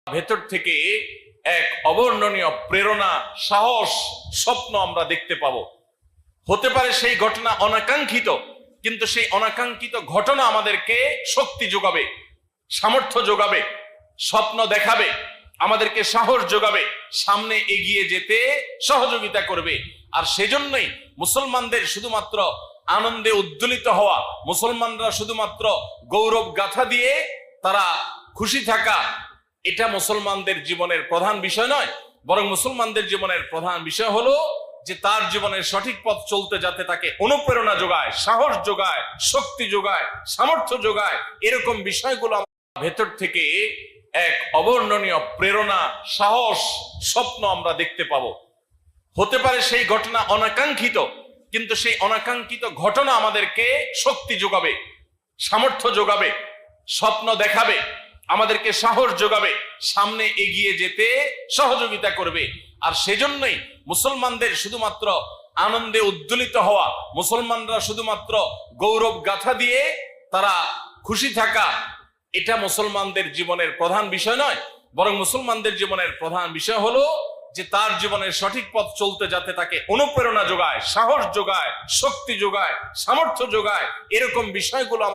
ভেতর থেকে এক অবর্ণনীয় প্রেরণা, সাহস, স্বপ্ন আমরা দেখতে পাবো। হতে পারে সেই ঘটনা অনাকাঙ্ক্ষিত, কিন্তু সেই অনাকাঙ্ক্ষিত ঘটনা আমাদেরকে শক্তি যোগাবে, সামর্থ্য যোগাবে, স্বপ্ন দেখাবে, আমাদেরকে সাহস যোগাবে, সামনে এগিয়ে যেতে সহযোগিতা করবে। আর সেজন্যই মুসলমানদের শুধুমাত্র আনন্দে উদ্দোলিত হওয়া, মুসলমানরা শুধুমাত্র গৌরব গাথা দিয়ে তারা খুশি থাকা, এটা মুসলমানদের জীবনের প্রধান বিষয় নয়। বরং মুসলমানদের জীবনের প্রধান বিষয় হলো যে তার জীবনের সঠিক পথ চলতে যাতে তাকে অনুপ্রেরণা যোগায়, সাহস যোগায়, শক্তি যোগায়, সামর্থ্য যোগায়। এরকম বিষয়গুলো ভেতর থেকে এক অবর্ণনীয় প্রেরণা, সাহস, স্বপ্ন আমরা দেখতে পাবো। হতে পারে সেই ঘটনা অনাকাঙ্ক্ষিত, কিন্তু সেই অনাকাঙ্ক্ষিত ঘটনা আমাদেরকে শক্তি যোগাবে, সামর্থ্য যোগাবে, স্বপ্ন দেখাবে, আমাদেরকে সাহস যোগাবে, সামনে এগিয়ে যেতে সহযোগিতা করবে। আর সেজন্যই মুসলমানদের শুধুমাত্র আনন্দে উদ্দোলিত হওয়া, মুসলমানরা শুধুমাত্র গৌরব গাথা দিয়ে তারা খুশি থাকা, এটা মুসলমানদের জীবনের প্রধান বিষয় নয়। বরং মুসলমানদের জীবনের প্রধান বিষয় হলো যে তার জীবনের সঠিক পথ চলতে যাতে তাকে অনুপ্রেরণা যোগায়, সাহস যোগায়, শক্তি যোগায়, সামর্থ্য যোগায়। এরকম বিষয়গুলো